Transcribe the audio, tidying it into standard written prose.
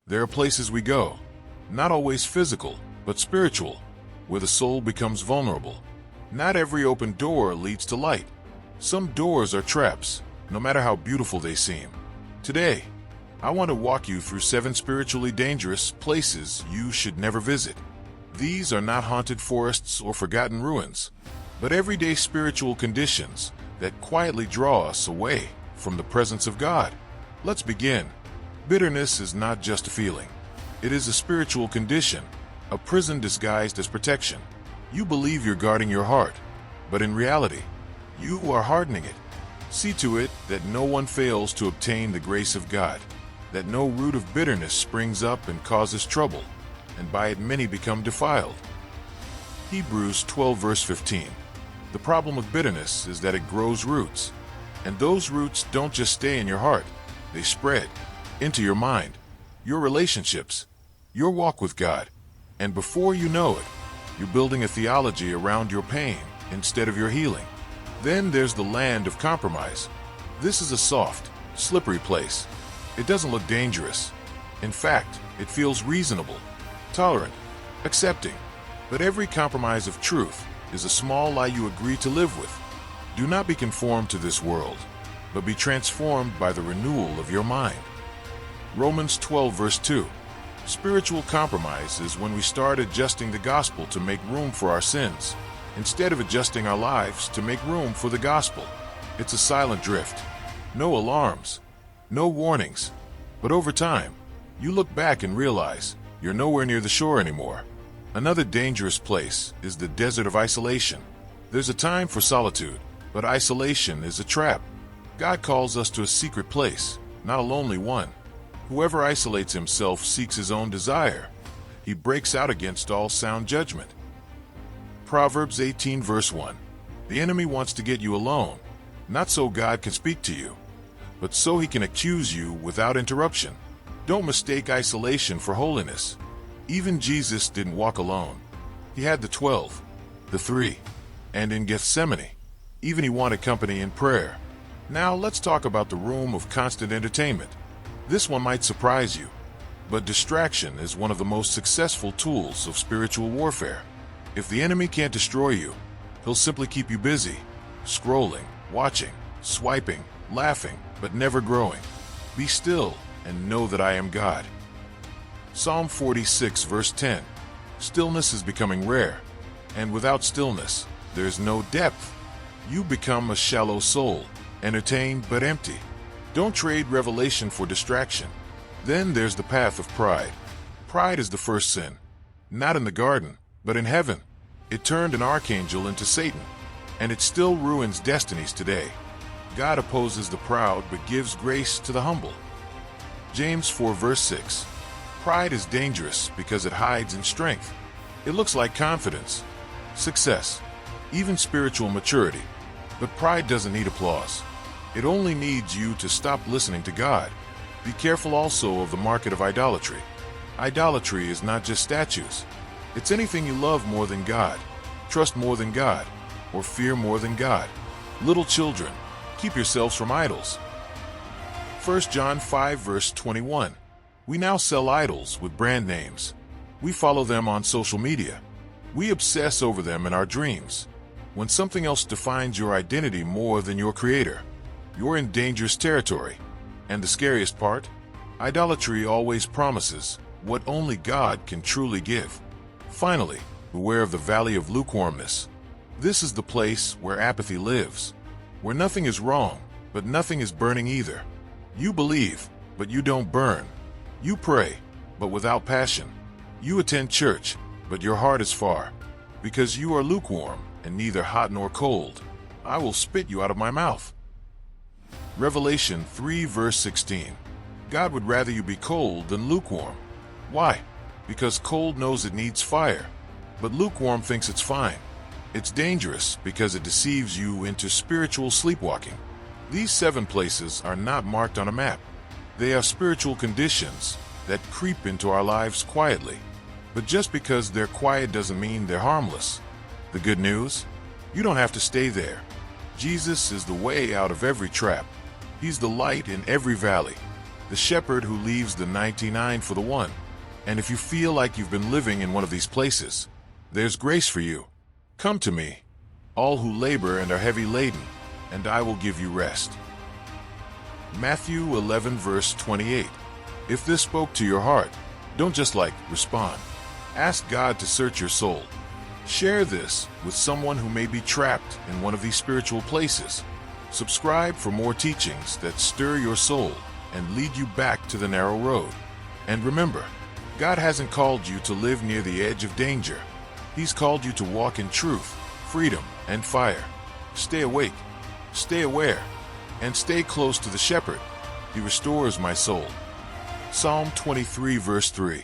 There are places we go, not always physical, but spiritual, where the soul becomes vulnerable. Not every open door leads to light. Some doors are traps, no matter how beautiful they seem. Today, I want to walk you through 7 spiritually dangerous places you should never visit. These are not haunted forests or forgotten ruins, but everyday spiritual conditions that quietly draw us away from the presence of God. Let's begin. Bitterness is not just a feeling. It is a spiritual condition, a prison disguised as protection. You believe you're guarding your heart, but in reality, you are hardening it. See to it that no one fails to obtain the grace of God, that no root of bitterness springs up and causes trouble, and by it many become defiled. Hebrews 12 verse 15. The problem of bitterness is that it grows roots, and those roots don't just stay in your heart, they spread into your mind, your relationships, your walk with God, and before you know it, you're building a theology around your pain instead of your healing. Then there's the land of compromise. This is a soft, slippery place. It doesn't look dangerous. In fact, it feels reasonable, tolerant, accepting. But every compromise of truth is a small lie you agree to live with. Do not be conformed to this world, but be transformed by the renewal of your mind. Romans 12 verse 2. Spiritual compromise is when we start adjusting the gospel to make room for our sins, instead of adjusting our lives to make room for the gospel. It's a silent drift. No alarms, no warnings. But over time, you look back and realize you're nowhere near the shore anymore. Another dangerous place is the desert of isolation. There's a time for solitude, but isolation is a trap. God calls us to a secret place, not a lonely one. Whoever isolates himself seeks his own desire. He breaks out against all sound judgment. Proverbs 18 verse 1. The enemy wants to get you alone, not so God can speak to you, but so he can accuse you without interruption. Don't mistake isolation for holiness. Even Jesus didn't walk alone. He had the 12, the 3, and in Gethsemane, even he wanted company in prayer. Now let's talk about the room of constant entertainment. This one might surprise you, but distraction is one of the most successful tools of spiritual warfare. If the enemy can't destroy you, he'll simply keep you busy, scrolling, watching, swiping, laughing, but never growing. Be still and know that I am God. Psalm 46 verse 10. Stillness is becoming rare, and without stillness, there's no depth. You become a shallow soul, entertained but empty. Don't trade revelation for distraction. Then there's the path of pride. Pride is the first sin, not in the garden, but in heaven. It turned an archangel into Satan, and it still ruins destinies today. God opposes the proud but gives grace to the humble. James 4 verse 6. Pride is dangerous because it hides in strength. It looks like confidence, success, even spiritual maturity. But pride doesn't need applause. It only needs you to stop listening to God. Be careful also of the market of idolatry. Idolatry is not just statues. It's anything you love more than God, trust more than God, or fear more than God. Little children, keep yourselves from idols. 1 John 5 verse 21. We now sell idols with brand names. We follow them on social media. We obsess over them in our dreams. When something else defines your identity more than your Creator, you're in dangerous territory. And the scariest part? Idolatry always promises what only God can truly give. Finally, beware of the valley of lukewarmness. This is the place where apathy lives, where nothing is wrong, but nothing is burning either. You believe, but you don't burn. You pray, but without passion. You attend church, but your heart is far. Because you are lukewarm and neither hot nor cold, I will spit you out of my mouth. Revelation 3 verse 16. God would rather you be cold than lukewarm. Why? Because cold knows it needs fire, but lukewarm thinks it's fine. It's dangerous because it deceives you into spiritual sleepwalking. These 7 places are not marked on a map. They are spiritual conditions that creep into our lives quietly. But just because they're quiet doesn't mean they're harmless. The good news? You don't have to stay there. Jesus is the way out of every trap. He's the light in every valley, the shepherd who leaves the 99 for the one. And if you feel like you've been living in one of these places, there's grace for you. Come to me, all who labor and are heavy laden, and I will give you rest. Matthew 11 verse 28. If this spoke to your heart, don't just respond. Ask God to search your soul. Share this with someone who may be trapped in one of these spiritual places. Subscribe for more teachings that stir your soul and lead you back to the narrow road. And remember, God hasn't called you to live near the edge of danger. He's called you to walk in truth, freedom, and fire. Stay awake, stay aware, and stay close to the shepherd. He restores my soul. Psalm 23 verse 3.